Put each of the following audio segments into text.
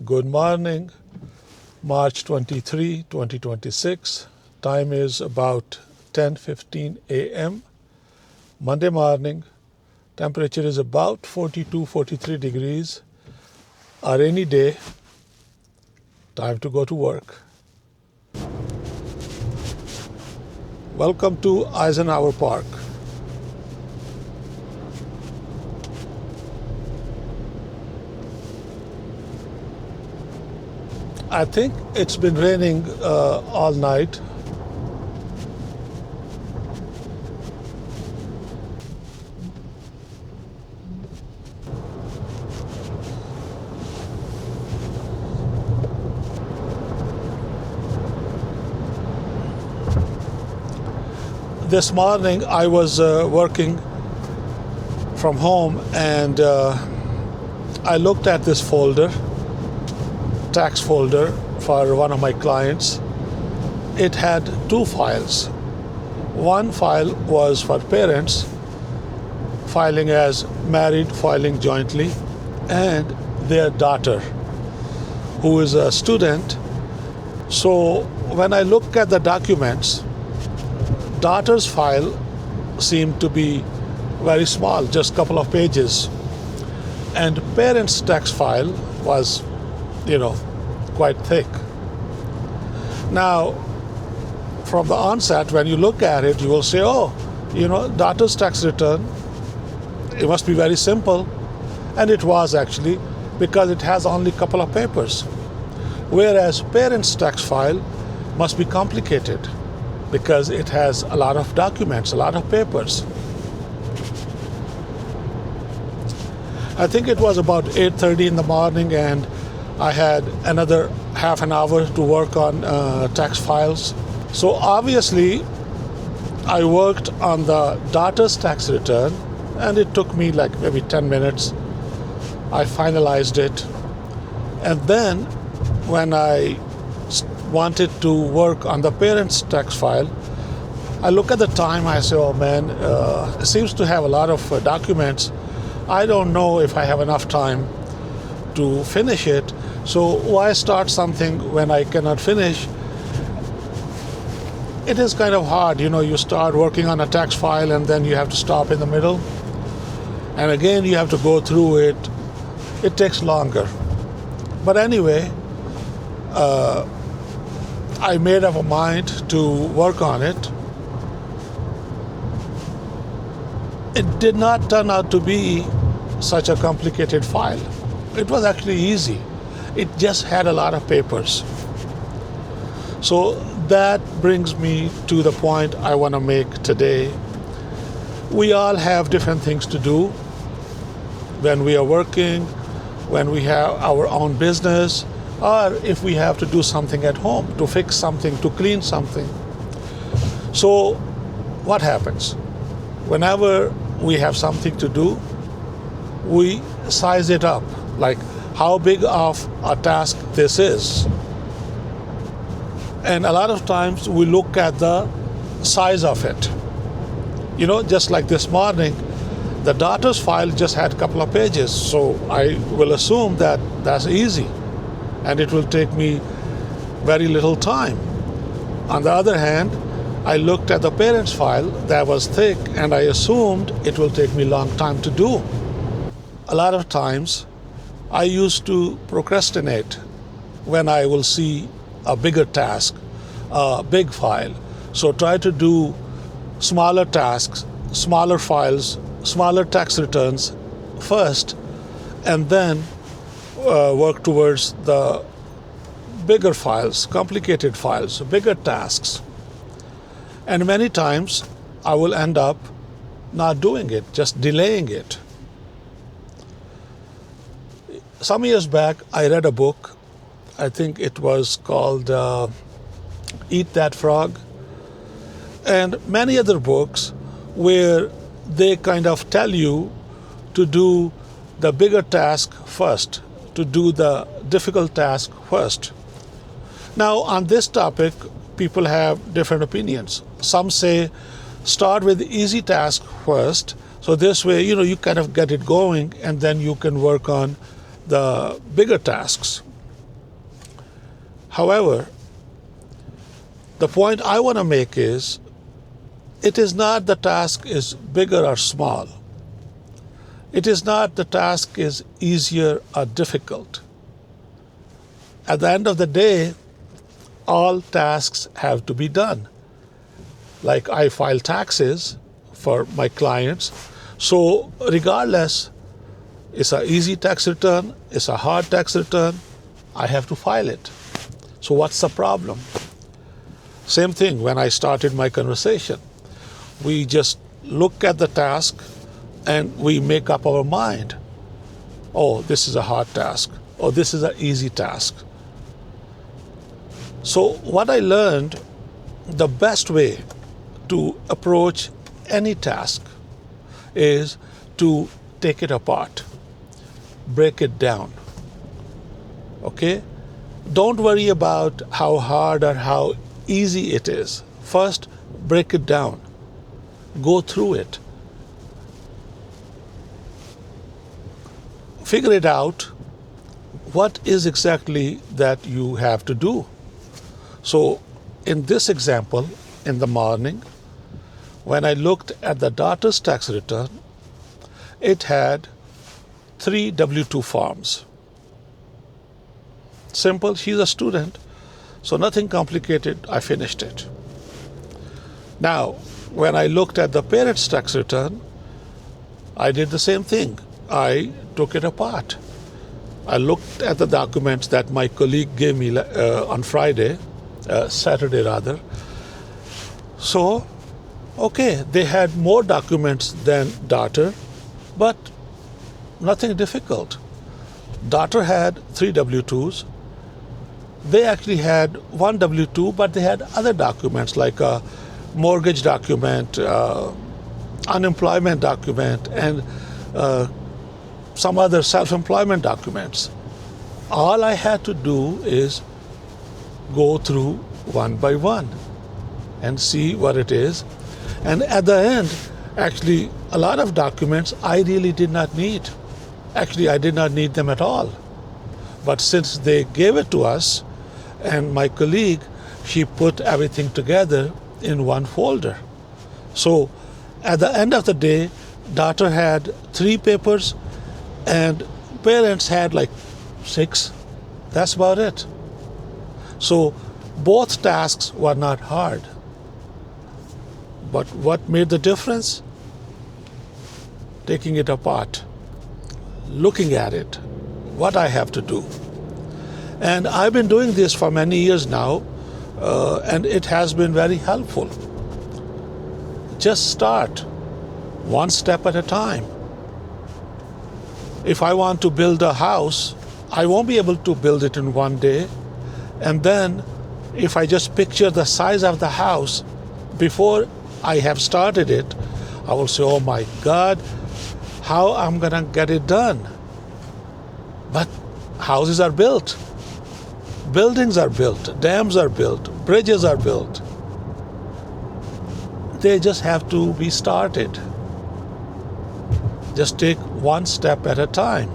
Good morning, March 23, 2026. Time is about 10:15 a.m. Monday morning. Temperature is about 42, 43 degrees. A rainy day. Time to go to work. Welcome to Eisenhower Park. I think it's been raining all night. This morning I was working from home and I looked at this folder, tax folder for one of my clients. It had two files. One file was for parents filing as married, filing jointly, and their daughter who is a student. So when I look at the documents, daughter's file seemed to be very small, just a couple of pages, and parents' tax file was, quite thick. Now, from the onset, when you look at it, you will say, daughter's tax return, it must be very simple. And it was actually, because it has only a couple of papers. Whereas parents' tax file must be complicated because it has a lot of documents, a lot of papers. I think it was about 8:30 in the morning and I had another half an hour to work on tax files. So obviously, I worked on the daughter's tax return and it took me like maybe 10 minutes. I finalized it. And then when I wanted to work on the parents' tax file, I look at the time, I say, it seems to have a lot of documents. I don't know if I have enough time to finish it. So why start something when I cannot finish? It is kind of hard, you start working on a tax file and then you have to stop in the middle. And again, you have to go through it. It takes longer. But anyway, I made up a mind to work on it. It did not turn out to be such a complicated file. It was actually easy. It just had a lot of papers. So that brings me to the point I want to make today. We all have different things to do when we are working, when we have our own business, or if we have to do something at home, to fix something, to clean something. So what happens? Whenever we have something to do, we size it up, like how big of a task this is. And a lot of times we look at the size of it. Just like this morning, the daughter's file just had a couple of pages, so I will assume that that's easy and it will take me very little time. On the other hand, I looked at the parents' file that was thick and I assumed it will take me a long time to do. A lot of times, I used to procrastinate when I will see a bigger task, a big file. So try to do smaller tasks, smaller files, smaller tax returns first, and then work towards the bigger files, complicated files, bigger tasks. And many times I will end up not doing it, just delaying it. Some years back, I read a book. I think it was called Eat That Frog, and many other books where they kind of tell you to do the bigger task first, to do the difficult task first. Now, on this topic, people have different opinions. Some say start with the easy task first, so this way, you kind of get it going, and then you can work on the bigger tasks. However, the point I want to make is, it is not the task is bigger or small. It is not the task is easier or difficult. At the end of the day, all tasks have to be done. Like I file taxes for my clients. So regardless, it's an easy tax return, it's a hard tax return, I have to file it. So what's the problem? Same thing when I started my conversation. We just look at the task and we make up our mind. Oh, this is a hard task. Oh, this is an easy task. So what I learned, the best way to approach any task is to take it apart, break it down. Okay? Don't worry about how hard or how easy it is. First, break it down. Go through it. Figure it out. What is exactly that you have to do? So, in this example, in the morning, when I looked at the daughter's tax return, it had 3 W-2 forms. Simple, she's a student, so nothing complicated, I finished it. Now, when I looked at the parent's tax return, I did the same thing. I took it apart. I looked at the documents that my colleague gave me on Saturday rather. So, okay, they had more documents than daughter, but nothing difficult. Daughter had 3 W-2s. They actually had 1 W-2, but they had other documents like a mortgage document, unemployment document, and some other self-employment documents. All I had to do is go through one by one and see what it is. And at the end, actually, a lot of documents I really did not need. Actually, I did not need them at all. But since they gave it to us, and my colleague, she put everything together in one folder. So at the end of the day, daughter had 3 papers and parents had like 6. That's about it. So both tasks were not hard. But what made the difference? Taking it apart, looking at it, what I have to do. And I've been doing this for many years now, and it has been very helpful. Just start, one step at a time. If I want to build a house, I won't be able to build it in one day. And then if I just picture the size of the house before I have started it, I will say, oh my God, how I'm gonna get it done? But houses are built. Buildings are built, dams are built, bridges are built. They just have to be started. Just take one step at a time.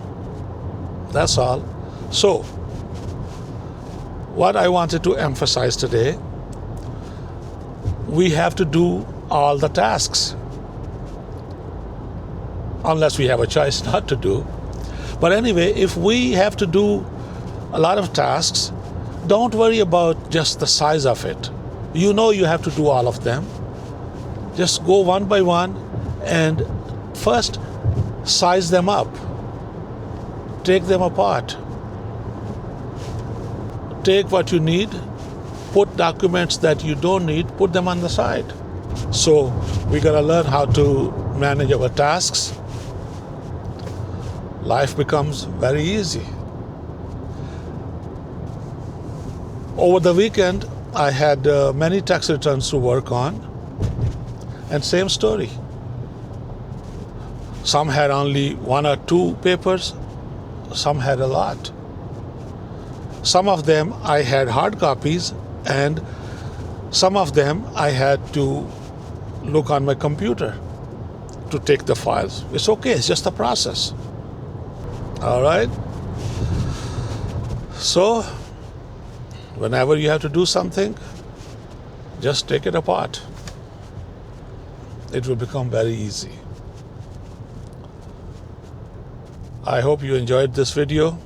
That's all. So, what I wanted to emphasize today, we have to do all the tasks. Unless we have a choice not to do. But anyway, if we have to do a lot of tasks, don't worry about just the size of it. You know you have to do all of them. Just go one by one and first size them up. Take them apart. Take what you need, put documents that you don't need, put them on the side. So we gotta learn how to manage our tasks. Life becomes very easy. Over the weekend, I had many tax returns to work on, and same story. Some had only 1 or 2 papers, some had a lot. Some of them I had hard copies, and some of them I had to look on my computer to take the files. It's okay, it's just a process. All right? So, Whenever you have to do something, just take it apart. It will become very easy. I hope you enjoyed this video.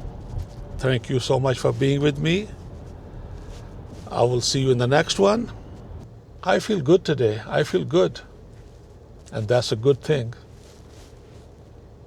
Thank you so much for being with me. I will see you in the next one. I feel good today. I feel good. And that's a good thing.